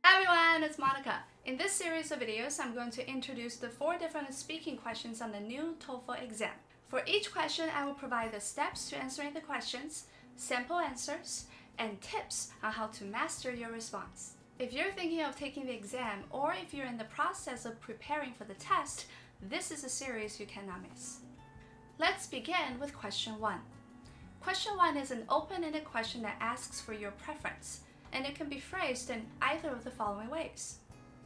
Hi everyone, it's Monica. In this series of videos, I'm going to introduce the 4 different speaking questions on the new TOEFL exam. For each question, I will provide the steps to answering the questions, sample answers, and tips on how to master your response. If you're thinking of taking the exam or if you're in the process of preparing for the test, this is a series you cannot miss. Let's begin with question 1. Question 1 is an open-ended question that asks for your preference, and it can be phrased in either of the following ways.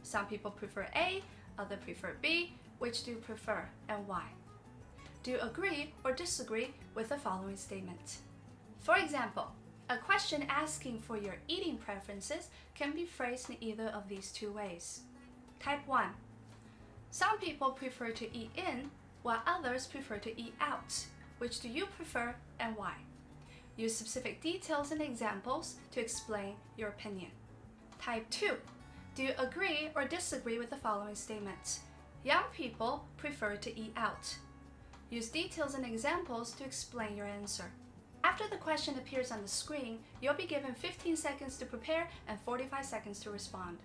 Some people prefer A, others prefer B. Which do you prefer and why? Do you agree or disagree with the following statement? For example, a question asking for your eating preferences can be phrased in either of these 2 ways. Type 1. Some people prefer to eat in, while others prefer to eat out. Which do you prefer and why? Use specific details and examples to explain your opinion. Type 2. Do you agree or disagree with the following statement? Young people prefer to eat out. Use details and examples to explain your answer. After the question appears on the screen, you'll be given 15 seconds to prepare and 45 seconds to respond.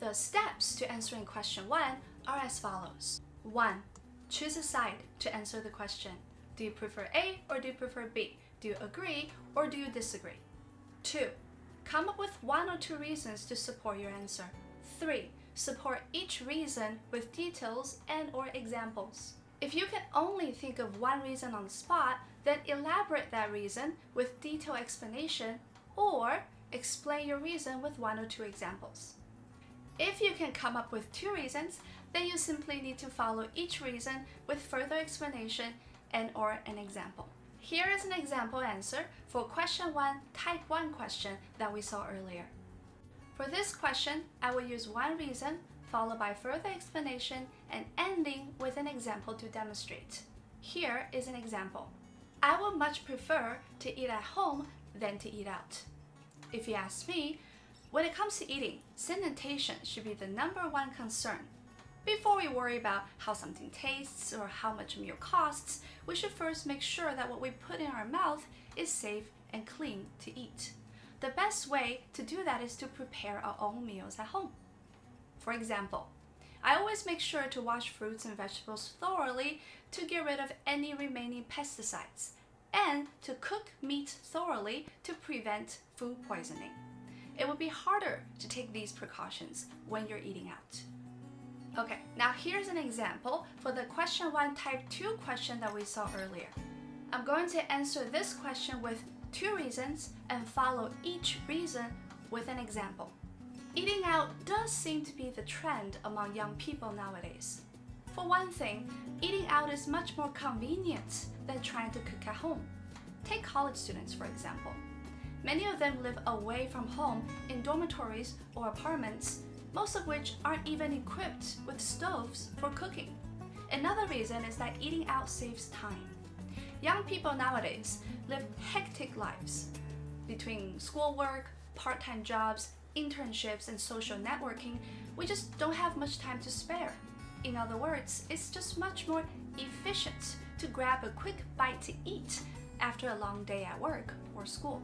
The steps to answering question 1 are as follows. 1. Choose a side to answer the question. Do you prefer A or do you prefer B? Do you agree or do you disagree? 2. Come up with 1 or 2 reasons to support your answer. 3. Support each reason with details and or examples. If you can only think of 1 reason on the spot, then elaborate that reason with detailed explanation or explain your reason with 1 or 2 examples. If you can come up with 2 reasons, then you simply need to follow each reason with further explanation and or an example. Here is an example answer for question 1, type 1 question that we saw earlier. For this question, I will use 1 reason, followed by further explanation and ending with an example to demonstrate. Here is an example. I would much prefer to eat at home than to eat out. If you ask me, when it comes to eating, sanitation should be the #1 concern. Before we worry about how something tastes or how much a meal costs, we should first make sure that what we put in our mouth is safe and clean to eat. The best way to do that is to prepare our own meals at home. For example, I always make sure to wash fruits and vegetables thoroughly to get rid of any remaining pesticides, and to cook meat thoroughly to prevent food poisoning. It would be harder to take these precautions when you're eating out. Okay, now here's an example for the question 1 type 2 question that we saw earlier. I'm going to answer this question with 2 reasons and follow each reason with an example. Eating out does seem to be the trend among young people nowadays. For one thing, eating out is much more convenient than trying to cook at home. Take college students, for example. Many of them live away from home in dormitories or apartments, most of which aren't even equipped with stoves for cooking. Another reason is that eating out saves time. Young people nowadays live hectic lives. Between schoolwork, part-time jobs, internships, and social networking, we just don't have much time to spare. In other words, it's just much more efficient to grab a quick bite to eat after a long day at work or school.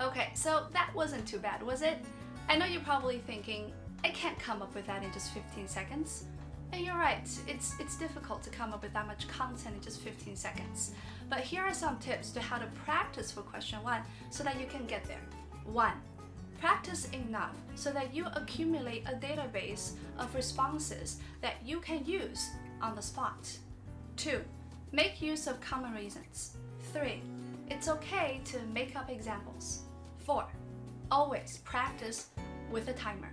Okay, so that wasn't too bad, was it? I know you're probably thinking, I can't come up with that in just 15 seconds. And you're right, it's difficult to come up with that much content in just 15 seconds. But here are some tips to how to practice for question 1 so that you can get there. 1. Practice enough so that you accumulate a database of responses that you can use on the spot. 2. Make use of common reasons. 3. It's okay to make up examples. 4. Always practice with a timer.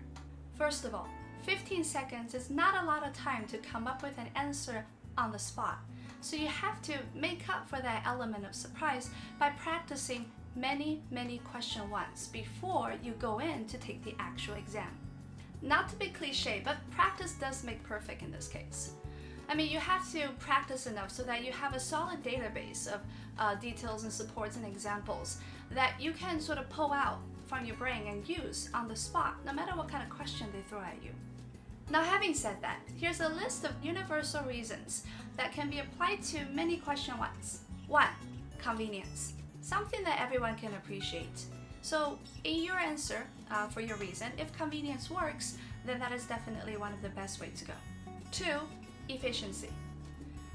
First of all, 15 seconds is not a lot of time to come up with an answer on the spot, so you have to make up for that element of surprise by practicing many question 1s before you go in to take the actual exam. Not to be cliche, but practice does make perfect in this case. I mean, you have to practice enough so that you have a solid database of details and supports and examples that you can sort of pull out from your brain and use on the spot, no matter what kind of question they throw at you. Now, having said that, here's a list of universal reasons that can be applied to many question 1s. 1. Convenience. Something that everyone can appreciate. So in your answer for your reason, if convenience works, then that is definitely one of the best ways to go. 2. Efficiency.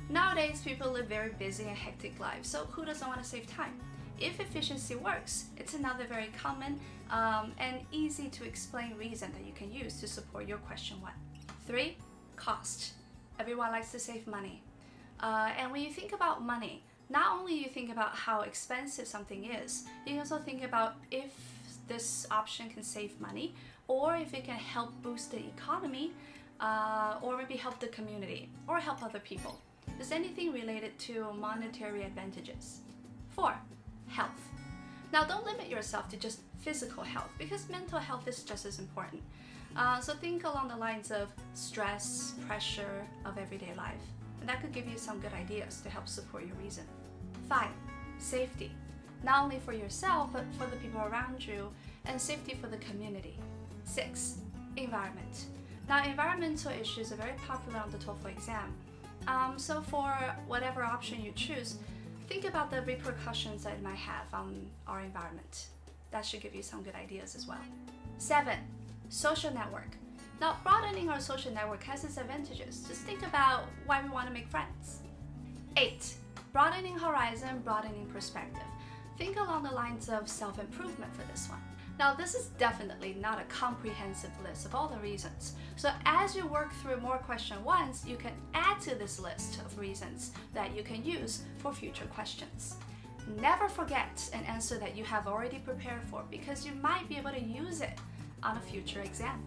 Nowadays, people live very busy and hectic lives, so who doesn't want to save time? If efficiency works, it's another very common and easy to explain reason that you can use to support your question 1. 3. Cost. Everyone likes to save money. And when you think about money, not only you think about how expensive something is, you also think about if this option can save money, or if it can help boost the economy, or maybe help the community, or help other people. Is anything related to monetary advantages? 4. Health. Now don't limit yourself to just physical health, because mental health is just as important. So think along the lines of stress, pressure of everyday life. And that could give you some good ideas to help support your reason. 5. Safety. Not only for yourself, but for the people around you, and safety for the community. 6. Environment. Now, environmental issues are very popular on the TOEFL exam. So for whatever option you choose, think about the repercussions that it might have on our environment. That should give you some good ideas as well. 7. Social network. Now, broadening our social network has its advantages. Just think about why we want to make friends. 8. Broadening horizon, broadening perspective. Think along the lines of self-improvement for this one. Now, this is definitely not a comprehensive list of all the reasons. So as you work through more question 1s, you can add to this list of reasons that you can use for future questions. Never forget an answer that you have already prepared for, because you might be able to use it on a future exam.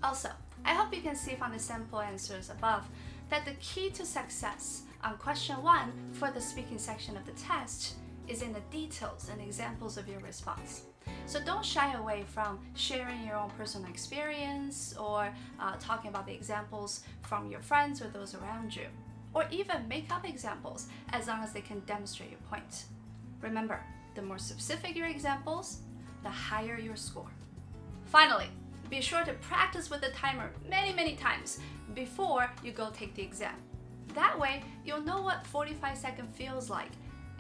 Also, I hope you can see from the sample answers above that the key to success on question 1 for the speaking section of the test is in the details and examples of your response. So don't shy away from sharing your own personal experience or talking about the examples from your friends or those around you. Or even make up examples as long as they can demonstrate your point. Remember, the more specific your examples, the higher your score. Finally, be sure to practice with the timer many times before you go take the exam. That way, you'll know what 45 seconds feels like,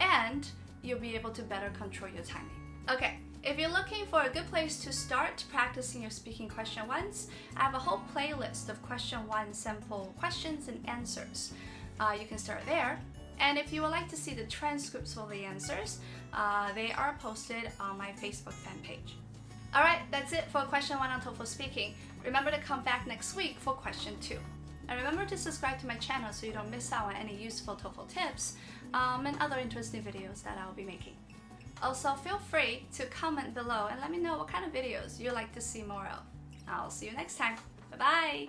and you'll be able to better control your timing. Okay, if you're looking for a good place to start practicing your speaking question 1s, I have a whole playlist of question 1 sample questions and answers. You can start there. And if you would like to see the transcripts of the answers, they are posted on my Facebook fan page. Alright, that's it for question 1 on TOEFL Speaking. Remember to come back next week for question 2. And remember to subscribe to my channel so you don't miss out on any useful TOEFL tips and other interesting videos that I'll be making. Also, feel free to comment below and let me know what kind of videos you'd like to see more of. I'll see you next time. Bye-bye!